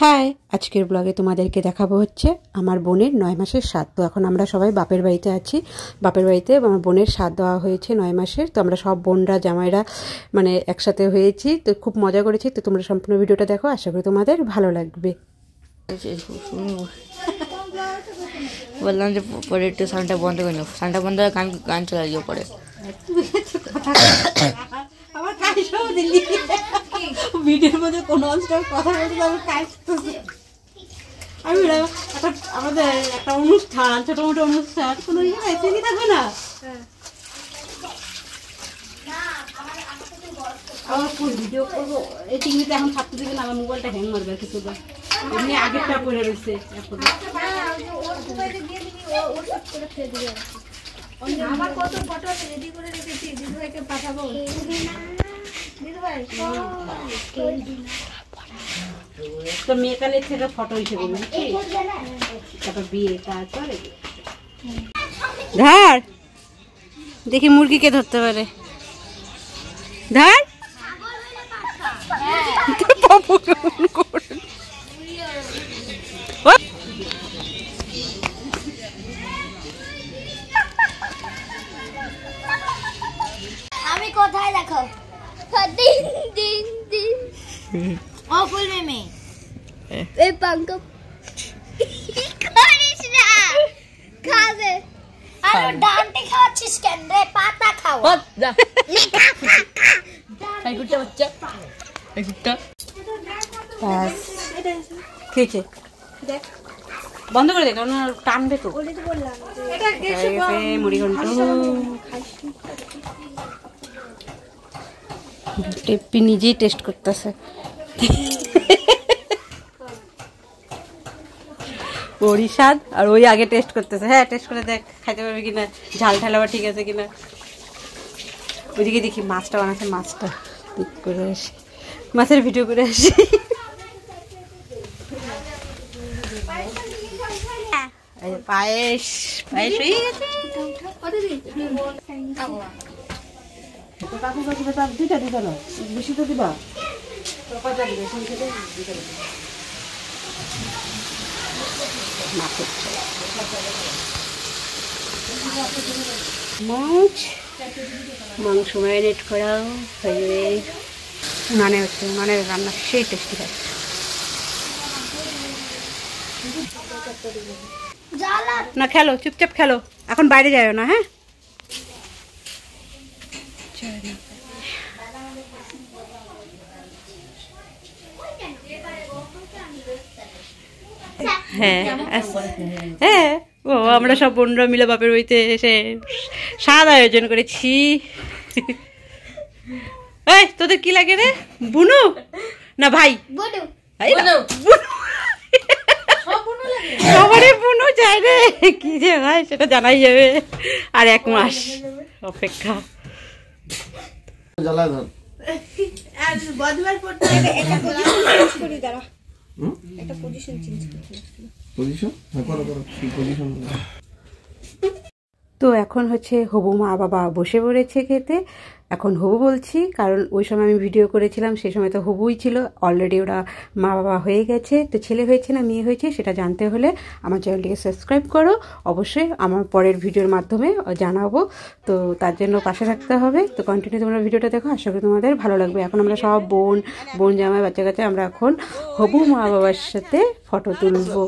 High, আজকের ব্লগে তোমাদেরকে দেখাবো হচ্ছে আমার বোনের 9 মাসের শ্রাদ্ধ। তো এখন আমরা সবাই বাপের বাড়িতে আছি। বাপের বাড়িতে আমার বোনের শ্রাদ্ধ দেওয়া হয়েছে 9 মাসের। তো আমরা সব বোনরা জামাইরা মানে একসাথে হয়েছি, তো খুব মজা করেছি। তো তোমরা সম্পূর্ণ ভিডিওটা দেখো, আশা করি তোমাদের ভালো লাগবে। বললাম যে পরে একটু সাউন্ডটা বন্ধ করে নাও, সাউন্ডটা বন্ধ করে গান চলে যাও পরে। ভিডিওর মধ্যে কোনো কথা বলতে আমি আমাদের একটা অনুষ্ঠান, ছোট মোটো অনুষ্ঠান, কোনো ইয়ে থাকবে না। আমার ফুল ভিডিও করবো, এই টিভিতে এখন ছাড়তে দেবে না, আমার মোবাইলটা হ্যাং মারবে কিছু। এমনি আগেরটা করে রয়েছে। আমার কত ফটো রেডি করে রেখেছি, দিদিভাইকে পাঠাবো। দিদিভাই তো মেয়েকালের থেকে ফটো হিসেবে তারপর বিয়ে তারপরে ধর দেখি মুরগিকে ধরতে পারে। ধর আমি কোথায় দেখো ও ফুল মেমে এই পাঙ্ক করিস না, খাবে। আর ডান্টি খাচ্ছিস কেন রে? পাতা খাও। এই গুটটা বাচ্চা, এই গুটটা ব্যাস খেয়েছে। দেখ বন্ধ করে দে, কারণ টানবে তো। মুড়ি ঘন্ট টেপি নিজেই টেস্ট করতেছে। ওরই স্বাদ আর ওই আগে টেস্ট করতেছে। হ্যাঁ, টেস্ট করে দেখ খাইতে পারবে কিনা, ঝাল ঠাল আবার ঠিক আছে কিনা। ওইদিকে দেখি মাছটা বানাচ্ছে, মাছটা পিক করে আসি, মাছের ভিডিও করে আসি। পায়েস পায়েস হয়ে গেছে। দুইটা দিবা না, বেশি তো দিবা। মাছ মাংস ম্যারিনেট করাও হয়ে মানে হচ্ছে, মানে রান্না সেই টেস্টি হয়। না খেলো, চুপচাপ খেলো, এখন বাইরে যাও না। হ্যাঁ, হ্যাঁ হ্যাঁ, ও আমরা সব বোনরা মিলে বাপের বাড়িতে এসে স্বাদ আয়োজন করেছি। এই তোদের কি লাগে রে? বুনু না ভাই? সবারই বুনু চাই রে, কি যে হয় সেটা জানাই যাবে। আর 1 মাস অপেক্ষা। তো এখন হচ্ছে হবু মা বাবা বসে পড়েছে খেতে। এখন হবু বলছি, কারণ ওই সময় আমি ভিডিও করেছিলাম, সেই সময় তো হবুই ছিল। অলরেডি ওরা মা বাবা হয়ে গেছে। তো ছেলে হয়েছে না মেয়ে হয়েছে সেটা জানতে হলে আমার চ্যানেলটিকে সাবস্ক্রাইব করো। অবশ্যই আমার পরের ভিডিওর মাধ্যমে জানাবো, তো তার জন্য পাশে থাকতে হবে। তো কন্টিনিউ তোমরা ভিডিওটা দেখো, আশা করি তোমাদের ভালো লাগবে। এখন আমরা সব বোন জামাই বাচ্চা কাচ্চা আমরা এখন হবু মা বাবার সাথে ফটো তুলবো।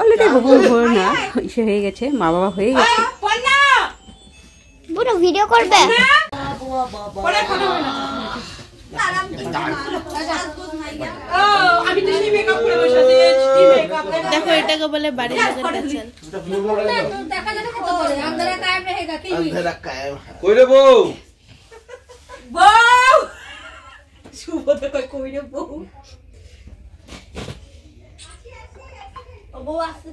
অলরেডি হবু না ইসে হয়ে গেছে, মা বাবা হয়ে গেছে। পুরো ভিডিও করবে? দেখো এটাকে বলে বাড়ির লোকের কাছে। কই রে বউ? বউ শুভতে কই রে বউ? বউ আসছে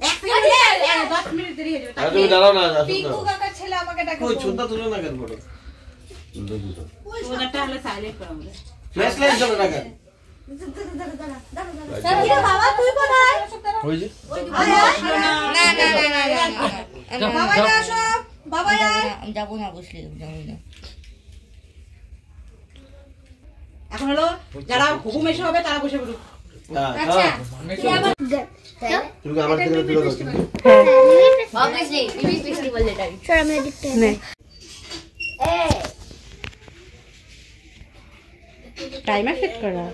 10 মিনিট দেরি হয়ে যাবে। তুমি দাঁড়াও না, পিকু কাকার ছেলে আমাকে ডাকে। কই ছুনটা তুলে না কেন ফটো? ওটা হলে সাইলেন্ট করো আমাদের। ফ্ল্যাশ লাইট জ্বলে না কেন? বাবা তুই কোথায়? ওই যে না বাবা আসো, বাবা আমি যাবো না, বসলি যাবো না। এখন হলো যারা হুকুম এসে হবে তারা বসে পড়ুক। আচ্ছা কি আবার তুমি আমার থেকে তুলে দাও কিন্তু Obviously, Mimi's festival later. সর আমরা দেখতে নে টাইমার সেট করা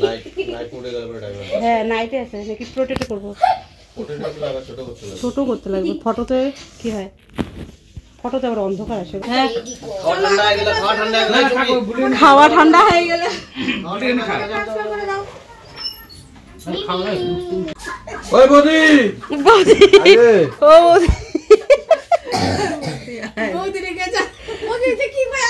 নাইট নাইট মোডে গেলে পরে টাইম হবে হ্যাঁ নাইটে আছে নাকি প্রোটেক্ট করবো ওটা তো আবার ছোট করতে লাগে ছোট করতে লাগবে ফটোতে কি হয় ফটোতে আবার অন্ধকার আসে হ্যাঁ খাওয়া ঠান্ডা হয়ে গেলে খাওয়া ঠান্ডা হয়ে গেলে ওই বৌদি বৌদি আরে ও বৌদি বৌদি রেখে যা বৌদি কি ভাই